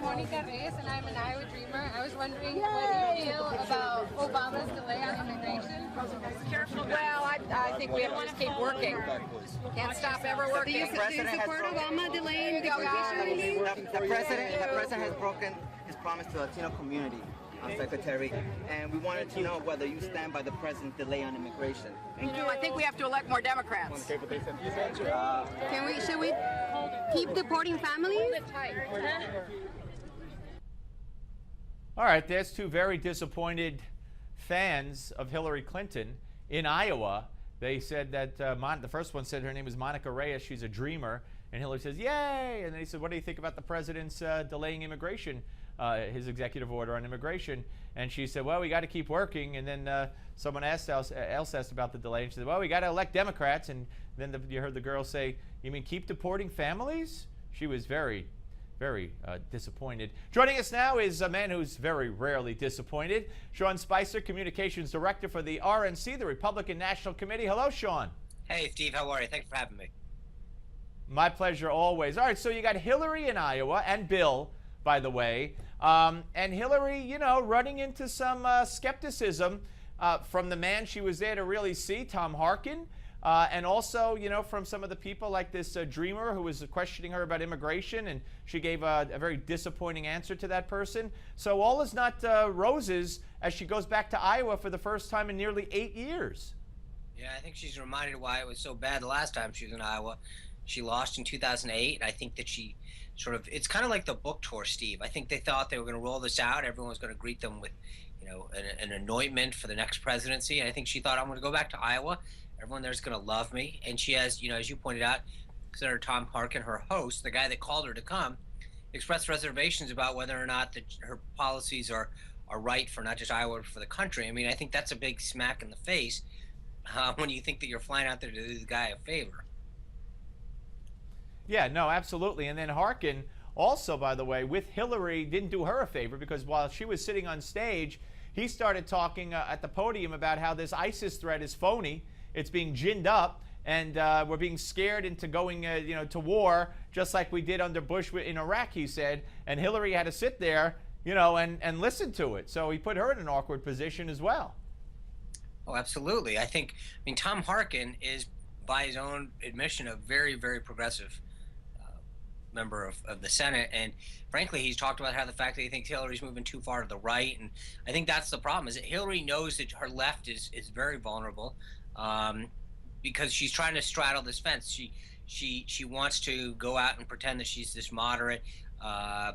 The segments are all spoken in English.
Monica Reyes, and I'm an Iowa dreamer. I was wondering what you feel about Obama's delay on immigration. Well, I think we have to just keep working. Can't stop ever working. Do you support Obama delaying deportation relief? The president has broken his promise to the Latino community, Secretary, and we wanted to know whether you stand by the president's delay on immigration. I think we have to elect more Democrats. Should we keep deporting families? All right, there's two very disappointed fans of Hillary Clinton in Iowa. They said that the first one said her name is Monica Reyes. She's a dreamer. And Hillary says, yay. And then he said, what do you think about the president's delaying immigration, his executive order on immigration? And she said, well, we got to keep working. And then someone else asked about the delay. And she said, well, we got to elect Democrats. And then you heard the girl say, you mean keep deporting families? She was very disappointed. Joining us now is a man who's very rarely disappointed. Sean Spicer, Communications Director for the RNC, the Republican National Committee. Hello, Sean. Hey, Steve. How are you? Thanks for having me. My pleasure always. All right, so you got Hillary in Iowa, and Bill, by the way. And Hillary, you know, running into some skepticism from the man she was there to really see, Tom Harkin. And also, you know, from some of the people like this dreamer who was questioning her about immigration, and she gave a very disappointing answer to that person. So all is not roses as she goes back to Iowa for the first time in nearly 8 years. Yeah, I think she's reminded why it was so bad the last time she was in Iowa. She lost in 2008. I think that she sort of, it's kind of like the book tour, Steve. I think they thought they were going to roll this out. Everyone was going to greet them with, you know, an anointment for the next presidency. And I think she thought, I'm going to go back to Iowa. Everyone there's going to love me. And she has, you know, as you pointed out, Senator Tom Harkin, her host, the guy that called her to come, expressed reservations about whether or not her policies are right for not just Iowa, but for the country. I mean, I think that's a big smack in the face when you think that you're flying out there to do the guy a favor. Yeah, no, absolutely. And then Harkin also, by the way, with Hillary, didn't do her a favor, because while she was sitting on stage, he started talking at the podium about how this ISIS threat is phony. It's being ginned up, and we're being scared into going, you know, to war, just like we did under Bush in Iraq, he said. And Hillary had to sit there, you know, and listen to it. So he put her in an awkward position as well. Oh, absolutely. I mean, Tom Harkin is, by his own admission, a very, very progressive member of the Senate, and frankly, he's talked about how the fact that he thinks Hillary's moving too far to the right, and I think that's the problem, is that Hillary knows that her left is very vulnerable, because she's trying to straddle this fence. She wants to go out and pretend that she's this moderate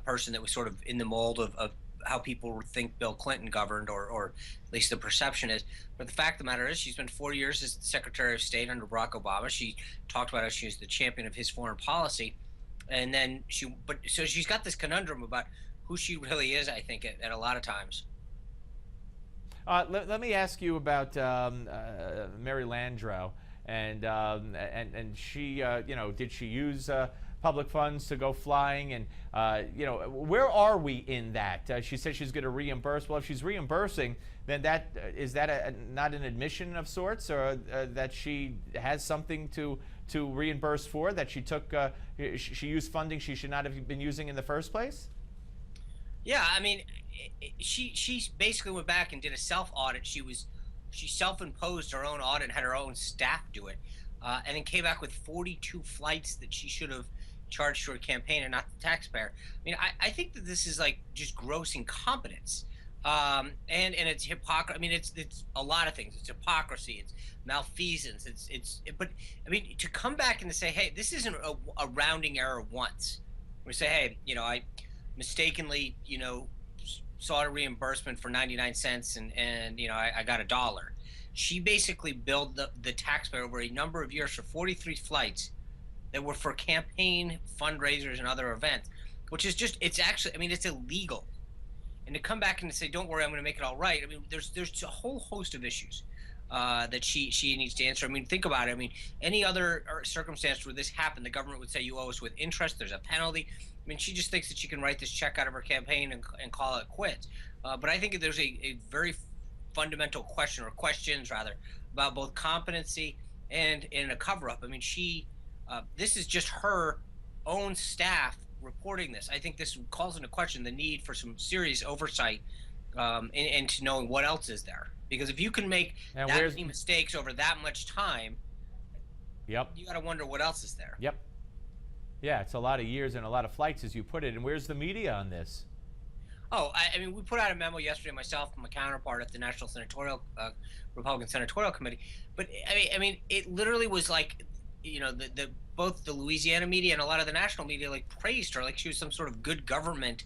person that was sort of in the mold of how people think Bill Clinton governed, or at least the perception is. But the fact of the matter is, she spent 4 years as the Secretary of State under Barack Obama. She talked about how she was the champion of his foreign policy. And then so she's got this conundrum about who she really is, I think, at a lot of times. Let me ask you about Mary Landrieu, and she, you know, did she use public funds to go flying? And you know, where are we in that? She said she's going to reimburse. Well, if she's reimbursing, then is that not an admission of sorts, or that she has something to reimburse for, that she took, she used funding she should not have been using in the first place? Yeah, I mean, she basically went back and did a self-audit. She self-imposed her own audit and had her own staff do it, and then came back with 42 flights that she should have charged to her campaign and not the taxpayer. I mean, I think that this is like just gross incompetence. And it's hypocrisy. I mean, it's a lot of things. It's hypocrisy. It's malfeasance. But I mean, to come back and to say, hey, this isn't a rounding error once. We say, hey, you know, I mistakenly, you know, sought a reimbursement for 99 cents and you know, I got $1. She basically billed the taxpayer over a number of years for 43 flights that were for campaign fundraisers and other events, which is just, it's actually, I mean, it's illegal. And to come back and to say, don't worry, I'm going to make it all right. I mean, there's a whole host of issues that she needs to answer. I mean, think about it. I mean, any other circumstance where this happened, the government would say you owe us with interest. There's a penalty. I mean, she just thinks that she can write this check out of her campaign and call it quits. But I think there's a very fundamental question, or questions rather, about both competency and a cover-up. I mean, this is just her own staff reporting this. I think this calls into question the need for some serious oversight into knowing what else is there. Because if you can make that many mistakes over that much time, yep, you got to wonder what else is there. Yep. Yeah, it's a lot of years and a lot of flights, as you put it. And where's the media on this? Oh, I mean, we put out a memo yesterday, myself and my counterpart at the National Senatorial Republican Senatorial Committee. But I mean, it literally was like, you know, both the Louisiana media and a lot of the national media like praised her like she was some sort of good government,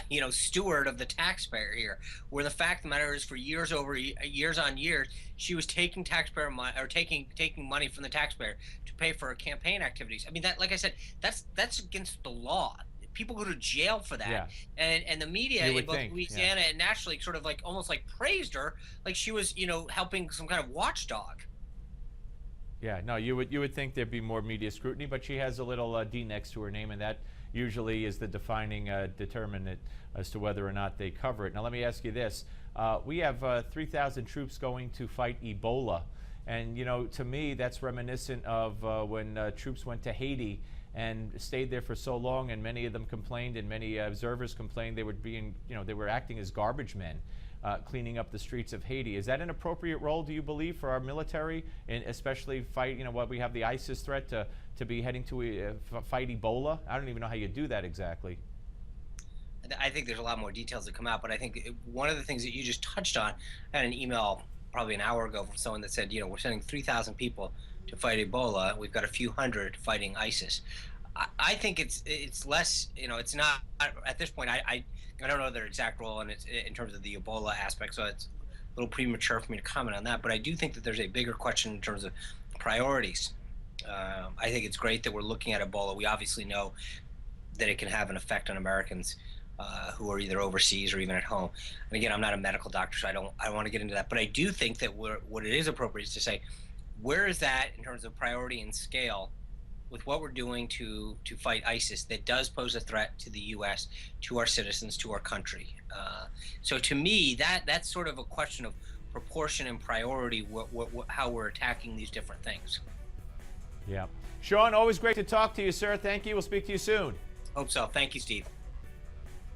you know, steward of the taxpayer here. Where the fact of the matter is, for years on years, she was taking taxpayer money or taking money from the taxpayer to pay for her campaign activities. I mean, that, like I said, that's against the law. People go to jail for that. Yeah. And the media in both Louisiana and nationally sort of like almost like praised her like she was, you know, helping some kind of watchdog. Yeah, no, you would think there'd be more media scrutiny, but she has a little D next to her name, and that usually is the defining determinant as to whether or not they cover it. Now, let me ask you this. We have 3,000 troops going to fight Ebola, and, you know, to me, that's reminiscent of when troops went to Haiti and stayed there for so long, and many of them complained, and many observers complained they were being, you know, they were acting as garbage men, cleaning up the streets of Haiti. Is that an appropriate role, do you believe, for our military, and especially fight, you know, what we have the ISIS threat to be heading to fight Ebola? I don't even know how you do that exactly. I think there's a lot more details that come out, but I think one of the things that you just touched on, I had an email probably an hour ago from someone that said, you know, we're sending 3,000 people to fight Ebola. We've got a few hundred fighting ISIS. I think it's less, you know, it's not at this point. I don't know their exact role in terms of the Ebola aspect, so it's a little premature for me to comment on that. But I do think that there's a bigger question in terms of priorities. I think it's great that we're looking at Ebola. We obviously know that it can have an effect on Americans who are either overseas or even at home. And again, I'm not a medical doctor, so I don't want to get into that. But I do think that what it is appropriate is to say, where is that in terms of priority and scale with what we're doing to fight ISIS that does pose a threat to the U.S., to our citizens, to our country? So to me, that's sort of a question of proportion and priority, how we're attacking these different things. Yeah. Sean, always great to talk to you, sir. Thank you. We'll speak to you soon. Hope so. Thank you, Steve.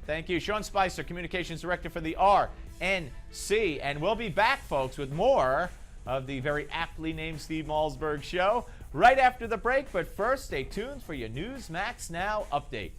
Thank you. Sean Spicer, Communications Director for the RNC. And we'll be back, folks, with more of the very aptly named Steve Malzberg Show right after the break. But first, stay tuned for your Newsmax Now update.